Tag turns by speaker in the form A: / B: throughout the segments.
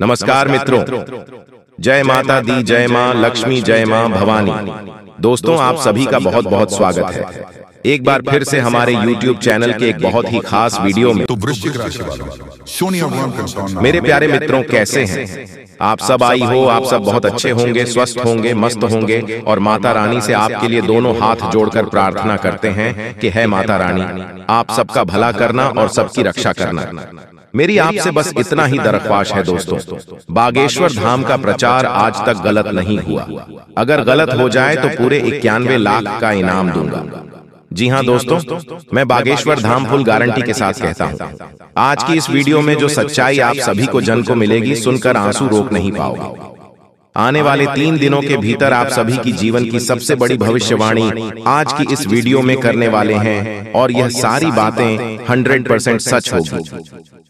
A: नमस्कार मित्रों, जय माता दी, जय मां लक्ष्मी, जय मां भवानी। दोस्तों, आप सभी का बहुत बहुत स्वागत है एक बार फिर से हमारे YouTube चैनल के एक बहुत ही खास वीडियो में।
B: तो वृश्चिक राशि वालों,
A: मेरे प्यारे मित्रों, कैसे हैं आप सब? आई हो आप सब बहुत अच्छे होंगे, स्वस्थ होंगे, मस्त होंगे और माता रानी से आपके लिए दोनों हाथ जोड़कर प्रार्थना करते हैं कि है माता रानी, आप सबका भला करना और सबकी रक्षा करना। मेरी आपसे बस इतना ही दरख्वास्त है दोस्तों, बागेश्वर धाम का प्रचार आज तक गलत नहीं हुआ। अगर गलत हो जाए तो पूरे 91 लाख का इनाम दूंगा। जी हाँ दोस्तों, मैं बागेश्वर धाम फुल गारंटी के साथ कहता हूँ। आज की इस वीडियो में जो सच्चाई आप सभी को जन को मिलेगी, सुनकर आंसू रोक नहीं पाओगे। आने वाले 3 दिनों के भीतर आप सभी की जीवन की सबसे बड़ी भविष्यवाणी आज की इस वीडियो में करने वाले हैं और यह सारी बातें 100% सच होगी।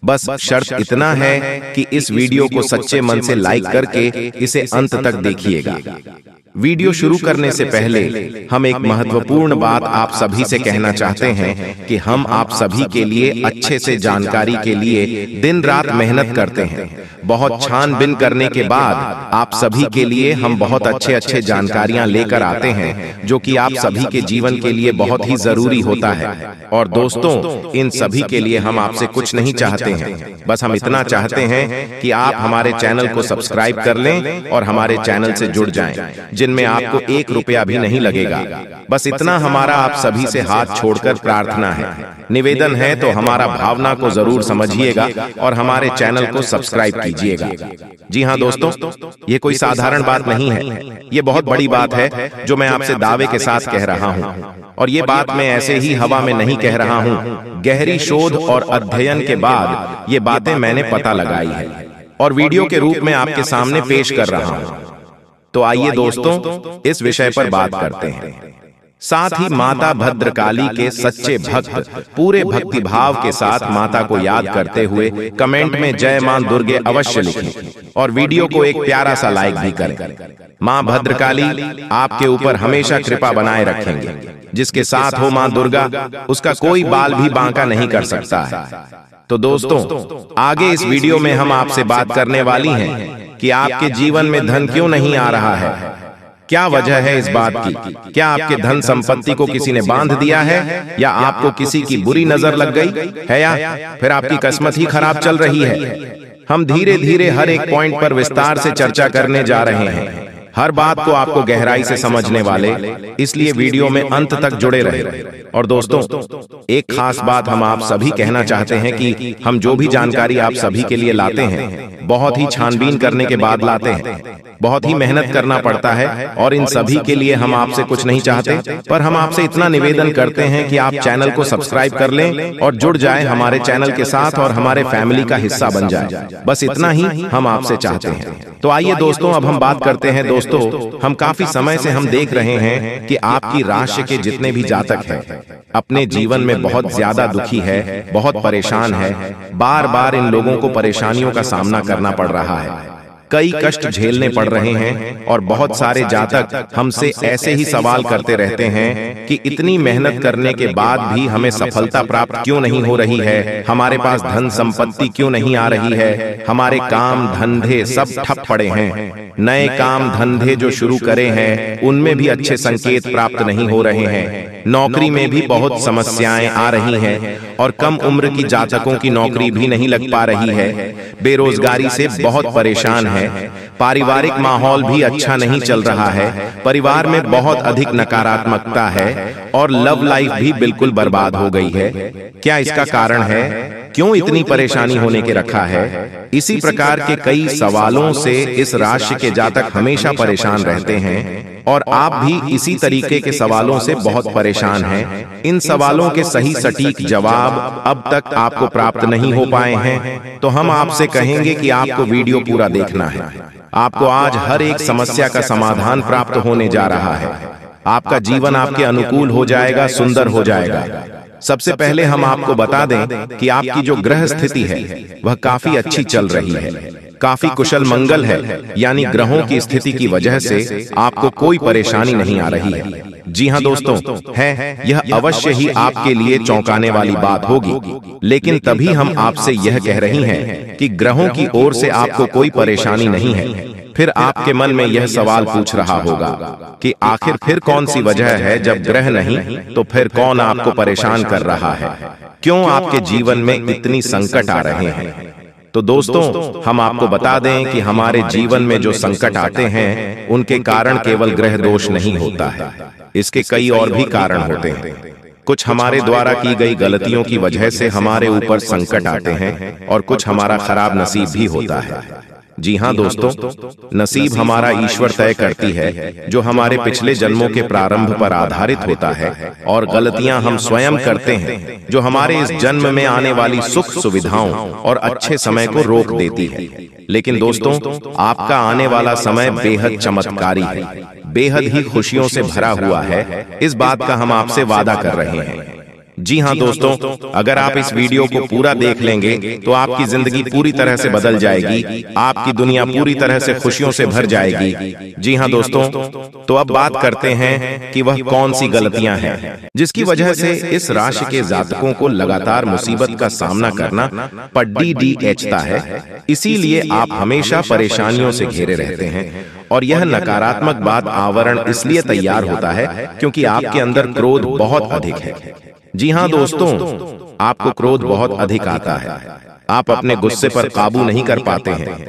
A: बस शर्त इतना है कि इस वीडियो को सच्चे मन से लाइक करके इसे अंत तक देखिएगा। वीडियो शुरू करने से पहले हम एक महत्वपूर्ण बात आप सभी से कहना चाहते हैं कि हम आप सभी के लिए अच्छे से जानकारी के लिए दिन रात मेहनत करते हैं। बहुत छानबीन करने के बाद आप सभी के लिए हम बहुत अच्छे जानकारियां लेकर आते हैं जो कि आप सभी के जीवन के लिए बहुत ही जरूरी होता है। और दोस्तों, इन सभी के लिए हम आपसे कुछ नहीं चाहते हैं, बस हम इतना चाहते हैं कि आप हमारे चैनल को सब्सक्राइब कर लें और हमारे चैनल से जुड़ जाएं, जिनमें आपको 1 रुपया भी नहीं लगेगा। बस इतना हमारा आप सभी से हाथ छोड़कर प्रार्थना है, निवेदन है। तो हमारा भावना को जरूर समझिएगा और हमारे चैनल को सब्सक्राइब कीजिएगा। जी हाँ दोस्तों, ये कोई साधारण बात नहीं है, ये बहुत बड़ी बात है जो मैं आपसे दावे के साथ कह रहा हूँ। और ये बात मैं ऐसे ही हवा में नहीं कह रहा हूँ, गहरी शोध और अध्ययन के बाद ये बातें मैंने पता लगाई है और वीडियो के रूप में आपके सामने पेश कर रहा हूँ। तो आइए दोस्तों, इस विषय पर बात करते हैं। साथ ही माता भद्रकाली के सच्चे भक्त पूरे भक्ति भाव के साथ माता को याद करते हुए कमेंट में जय मां दुर्गे अवश्य लिखें और वीडियो को एक प्यारा सा लाइक भी करें। मां भद्रकाली आपके ऊपर हमेशा कृपा बनाए रखेंगे। जिसके साथ हो मां दुर्गा, उसका कोई बाल भी बांका नहीं कर सकता है। तो दोस्तों, आगे इस वीडियो में हम आपसे बात करने वाली हैं कि आपके जीवन में धन क्यों नहीं आ रहा है। क्या वजह है इस बात की? क्या आपके धन संपत्ति को किसी ने बांध दिया है, या आपको किसी की बुरी नजर लग गई है, या फिर आपकी किस्मत ही खराब चल रही है? हम धीरे धीरे हर एक पॉइंट पर विस्तार से चर्चा करने जा रहे हैं, हर बात को आपको गहराई से समझने वाले, इसलिए वीडियो में अंत तक जुड़े रहे। और दोस्तों, एक खास बात हम आप सभी कहना चाहते हैं कि हम जो भी जानकारी आप सभी के लिए लाते हैं, बहुत ही छानबीन करने के बाद लाते हैं। बहुत ही मेहनत करना पड़ता है और इन सभी के लिए हम आपसे कुछ नहीं चाहते, पर हम आपसे इतना निवेदन करते हैं कि आप चैनल को सब्सक्राइब कर लें और जुड़ जाएं हमारे चैनल के साथ और हमारे फैमिली का हिस्सा बन जाए। बस इतना ही हम आपसे चाहते हैं। तो आइए दोस्तों, अब हम बात करते हैं। दोस्तों, हम काफी समय से हम देख रहे हैं कि आपकी राशि के जितने भी जातक हैं अपने जीवन में बहुत ज्यादा दुखी है, बहुत परेशान है। बार बार इन लोगों को परेशानियों का सामना करना पड़ रहा है, कई कष्ट झेलने पड़ रहे हैं। और बहुत सारे जातक हमसे ऐसे ही सवाल करते रहते हैं कि इतनी मेहनत करने के बाद भी हमें सफलता प्राप्त क्यों नहीं हो रही है, हमारे पास धन संपत्ति क्यों नहीं आ रही है, हमारे काम धंधे सब ठप पड़े हैं, नए काम धंधे जो शुरू करे हैं उनमें भी अच्छे संकेत प्राप्त नहीं हो रहे हैं, नौकरी में भी बहुत समस्याएं आ रही हैं और कम उम्र की जातकों की नौकरी भी नहीं लग पा रही है, बेरोजगारी से बहुत परेशान है, पारिवारिक माहौल भी अच्छा नहीं चल रहा है, परिवार में बहुत अधिक नकारात्मकता है और लव लाइफ भी बिल्कुल बर्बाद हो गई है। क्या इसका कारण है? क्यों इतनी परेशानी होने के रखा है? इसी प्रकार के कई सवालों से इस राशि के जातक हमेशा परेशान रहते हैं और आप भी इसी तरीके के सवालों से बहुत परेशान हैं। इन सवालों के सही सटीक जवाब अब तक आपको प्राप्त नहीं हो पाए हैं, तो हम आपसे कहेंगे कि आपको वीडियो पूरा देखना है। आपको आज हर एक समस्या का समाधान प्राप्त होने जा रहा है। आपका जीवन आपके अनुकूल हो जाएगा, सुंदर हो जाएगा। सबसे पहले हम आपको बता दें कि आपकी जो ग्रह स्थिति है वह काफी अच्छी चल रही है, काफी कुशल मंगल है, यानी ग्रहों की स्थिति की वजह से आपको कोई परेशानी नहीं आ रही है। जी हाँ दोस्तों, है यह अवश्य ही आपके लिए चौंकाने वाली बात होगी, लेकिन तभी हम आपसे यह कह रही हैं कि ग्रहों की ओर से आपको कोई परेशानी नहीं है। फिर आपके मन में यह सवाल पूछ रहा होगा कि आखिर फिर कौन सी वजह है, जब ग्रह नहीं तो फिर कौन आपको परेशान कर रहा है, क्यों आपके जीवन में इतनी संकट आ रहे हैं। तो दोस्तों, हम आपको बता दें कि हमारे जीवन में जो संकट आते हैं उनके कारण केवल ग्रह दोष नहीं होता है, इसके कई और भी कारण होते हैं। कुछ हमारे द्वारा की गई गलतियों की वजह से हमारे ऊपर संकट आते हैं और कुछ हमारा खराब नसीब भी होता है। जी हाँ दोस्तों, नसीब हमारा ईश्वर तय करती है, जो हमारे पिछले जन्मों के प्रारंभ पर आधारित होता है, और गलतियां हम स्वयं करते हैं, जो हमारे इस जन्म में आने वाली सुख सुविधाओं और अच्छे समय को रोक देती है। लेकिन दोस्तों, आपका आने वाला समय बेहद चमत्कारी है, बेहद ही खुशियों से भरा हुआ है, इस बात का हम आपसे वादा कर रहे हैं। जी हाँ दोस्तों, अगर आप इस वीडियो को पूरा देख लेंगे तो आपकी जिंदगी पूरी तरह से बदल जाएगी, आपकी दुनिया पूरी तरह से खुशियों से भर जाएगी। जी हाँ दोस्तों, तो अब बात करते हैं कि वह कौन सी गलतियां हैं जिसकी वजह से इस राशि के जातकों को लगातार मुसीबत का सामना करना पड़ता है। इसीलिए आप हमेशा परेशानियों से घिरे रहते हैं, और यह नकारात्मक बात आवरण इसलिए तैयार होता है क्योंकि आपके अंदर क्रोध बहुत अधिक है। जी हाँ दोस्तों, आपको क्रोध बहुत अधिक आता है, आप अपने गुस्से पर काबू नहीं कर पाते हैं,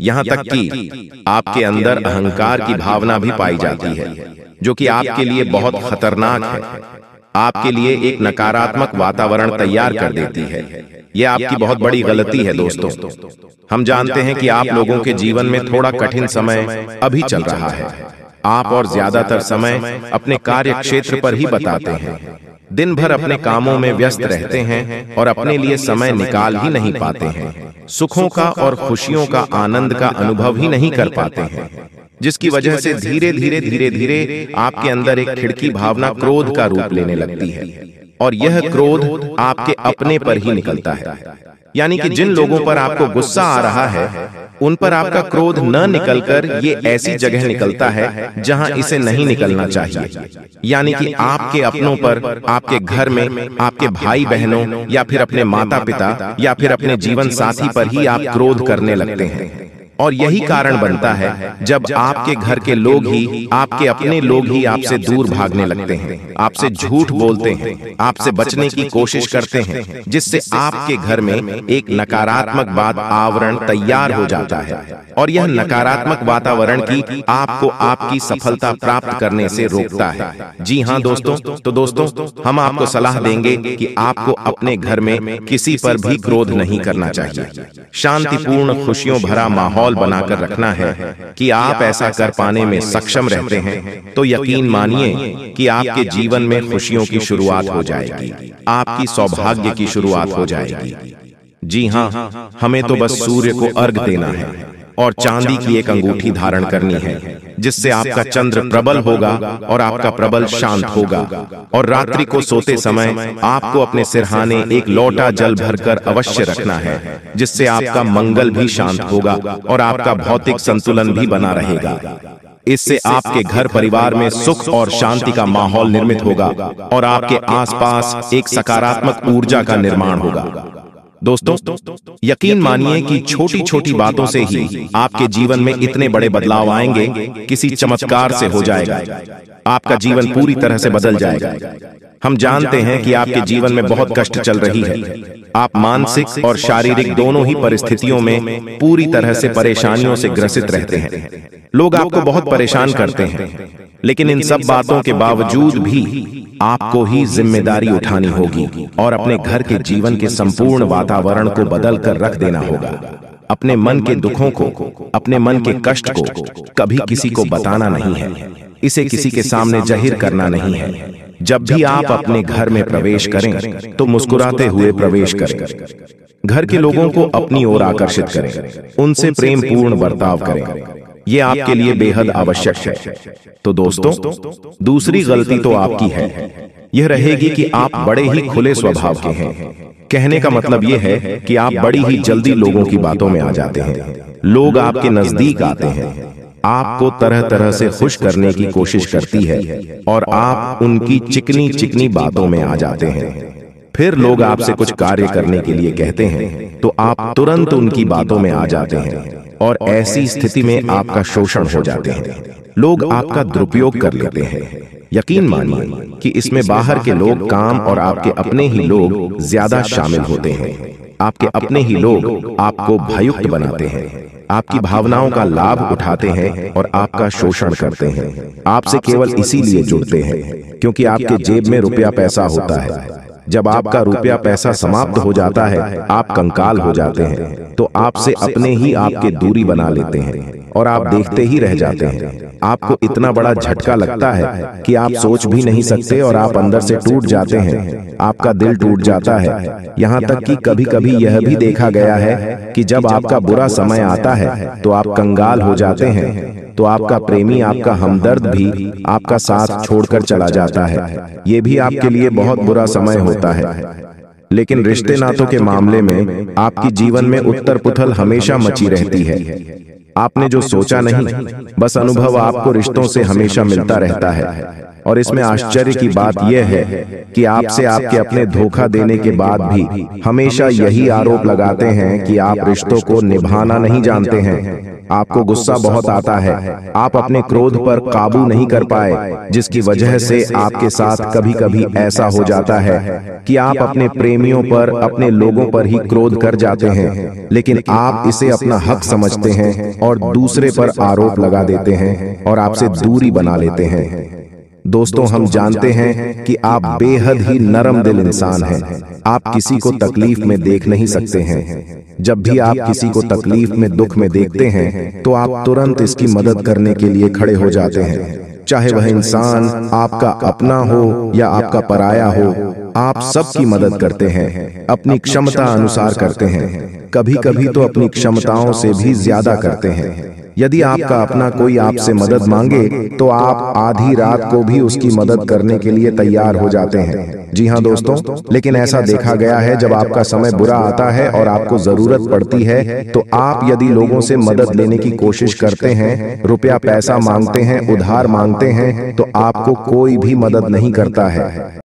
A: यहाँ तक कि आपके अंदर अहंकार की भावना भी पाई जाती है, जो कि आपके लिए बहुत खतरनाक है, आपके लिए एक नकारात्मक वातावरण तैयार कर देती है। यह आपकी बहुत बड़ी गलती है दोस्तों। हम जानते हैं कि आप लोगों के जीवन में थोड़ा कठिन समय अभी चल रहा है। आप और ज्यादातर समय अपने कार्य क्षेत्र पर ही बताते हैं, दिन भर अपने कामों में व्यस्त रहते हैं और अपने लिए समय निकाल ही नहीं पाते हैं, सुखों का और खुशियों का आनंद का अनुभव ही नहीं कर पाते हैं, जिसकी वजह से धीरे धीरे आपके अंदर एक खिड़की भावना क्रोध का रूप लेने लगती है, और यह क्रोध आपके अपने पर ही निकलता है। यानी कि जिन लोगों पर आपको गुस्सा आ रहा है, उन पर आपका क्रोध न निकलकर ये ऐसी जगह निकलता है जहां इसे नहीं निकलना चाहिए। यानी कि आपके अपनों पर, आपके घर में, आपके भाई बहनों या फिर अपने माता पिता या फिर अपने जीवन साथी पर ही आप क्रोध करने लगते हैं। और यही कारण बनता है जब आपके घर के लोग ही, आपके अपने लोग ही आपसे दूर भागने लगते हैं, आपसे झूठ बोलते हैं, आपसे बचने की कोशिश करते हैं, जिससे आपके घर में एक नकारात्मक बात आवरण तैयार हो जाता है, और यह नकारात्मक वातावरण की आपको आपकी सफलता प्राप्त करने से रोकता है। जी हाँ दोस्तों, तो दोस्तों, हम आपको सलाह देंगे कि आपको अपने घर में किसी पर भी क्रोध नहीं करना चाहिए। शांतिपूर्ण, खुशियों भरा माहौल बनाकर रखना है कि आप ऐसा कर पाने में सक्षम रहते हैं, तो यकीन मानिए कि आपके जीवन में खुशियों की शुरुआत हो जाएगी, आपकी सौभाग्य की शुरुआत हो जाएगी। जी हाँ, हमें तो बस सूर्य को अर्घ देना है और चांदी की एक अंगूठी धारण करनी है, जिससे आपका चंद्र प्रबल होगा और आपका प्रबल शांत होगा। और रात्रि को सोते समय आपको अपने सिरहाने एक लोटा जल भरकर अवश्य रखना है, जिससे आपका मंगल भी शांत होगा और आपका भौतिक संतुलन भी बना रहेगा। इससे आपके घर परिवार में सुख और शांति का माहौल निर्मित होगा और आपके आसपास एक सकारात्मक ऊर्जा का निर्माण होगा। दोस्तों, यकीन मानिए कि छोटी छोटी बातों से ही आपके जीवन में इतने बड़े बदलाव आएंगे, किसी चमत्कार से हो जाएगा, आपका जीवन पूरी तरह से बदल जाएगा। हम जानते हैं कि आपके जीवन में बहुत कष्ट चल रही है, आप मानसिक और शारीरिक दोनों ही परिस्थितियों में पूरी तरह से परेशानियों से ग्रसित रहते हैं। लोग आपको बहुत परेशान करते हैं, लेकिन इन सब बातों के बावजूद भी आपको ही जिम्मेदारी उठानी होगी और अपने घर के जीवन के संपूर्ण वातावरण को बदल कर रख देना होगा। अपने मन के दुखों को, अपने मन के कष्ट को कभी किसी को बताना नहीं है, इसे किसी के सामने जाहिर करना नहीं है। जब भी आप अपने घर में प्रवेश करें तो मुस्कुराते हुए प्रवेश करें, घर के लोगों को अपनी ओर आकर्षित करें, उनसे प्रेम पूर्ण बर्ताव करें, ये आपके लिए बेहद आवश्यक है। तो दोस्तों, दूसरी गलती तो आपकी है, यह रहेगी कि आप बड़े ही खुले स्वभाव के हैं। कहने का मतलब यह है कि आप बड़ी ही जल्दी लोगों की बातों में आ जाते हैं, लोग आपके नजदीक आते हैं, आपको तरह तरह से खुश करने की कोशिश करती है और आप उनकी चिकनी चिकनी बातों में आ जाते हैं। फिर लोग आपसे कुछ कार्य करने के लिए कहते हैं तो आप तुरंत उनकी बातों में आ जाते हैं और ऐसी स्थिति में आपका शोषण हो जाते हैं। लोग आपका दुरुपयोग कर लेते हैं। यकीन मानिए कि इसमें बाहर के लोग काम और आपके अपने ही लोग ज्यादा शामिल होते हैं। आपके अपने ही लोग आपको भययुक्त बनाते हैं, आपकी भावनाओं का लाभ उठाते हैं और आपका शोषण करते हैं। आपसे केवल इसीलिए जुड़ते हैं क्योंकि आपके जेब में रुपया पैसा होता है। जब आपका रुपया पैसा समाप्त हो जाता है, आप कंकाल हो जाते हैं, तो आपसे अपने ही आपके दूरी बना लेते हैं और आप देखते ही रह जाते हैं। आपको इतना बड़ा झटका लगता है कि आप सोच भी नहीं सकते और आप अंदर से टूट जाते हैं। आपका दिल टूट जाता है। यहाँ तक कि कभी कभी यह भी देखा गया है कि जब आपका बुरा समय आता है तो आप कंगाल हो जाते हैं, तो आपका प्रेमी, आपका हमदर्द भी आपका साथ छोड़कर चला जाता है। ये भी आपके लिए बहुत बुरा समय होता है। लेकिन रिश्ते नातों के मामले में आपकी जीवन में उत्तर पुथल हमेशा मची रहती है। आपने जो सोचा नहीं, बस अनुभव आपको रिश्तों से हमेशा मिलता रहता है। और इसमें आश्चर्य की बात यह है कि आपसे आपके अपने धोखा देने के बाद भी हमेशा यही आरोप लगाते हैं कि आप रिश्तों को निभाना नहीं जानते हैं। आपको गुस्सा बहुत आता है, आप अपने क्रोध पर काबू नहीं कर पाए, जिसकी वजह से आपके साथ कभी कभी ऐसा हो जाता है कि आप अपने प्रेमियों पर, अपने लोगों पर ही क्रोध कर जाते हैं, लेकिन आप इसे अपना हक समझते हैं और दूसरे पर आरोप लगा देते हैं और आपसे दूरी बना लेते हैं। दोस्तों, हम जानते हैं कि आप बेहद ही नरम दिल इंसान हैं। आप किसी को तकलीफ में देख नहीं सकते हैं। जब भी आप किसी को तकलीफ में, दुख में देखते हैं तो आप तुरंत इसकी मदद करने के लिए खड़े हो जाते हैं। चाहे वह इंसान आपका अपना हो या आपका पराया हो, आप सबकी मदद करते हैं, अपनी क्षमता अनुसार करते हैं, कभी कभी तो अपनी क्षमताओं से भी ज्यादा करते हैं। यदि आपका अपना कोई आपसे मदद मांगे तो आप आधी रात को भी उसकी मदद करने के लिए तैयार हो जाते हैं। जी हाँ दोस्तों, लेकिन ऐसा देखा गया है जब आपका समय बुरा आता है और आपको जरूरत पड़ती है तो आप यदि लोगों से मदद लेने की कोशिश करते हैं, रुपया पैसा मांगते हैं, उधार मांगते हैं, तो आपको कोई भी मदद नहीं करता है।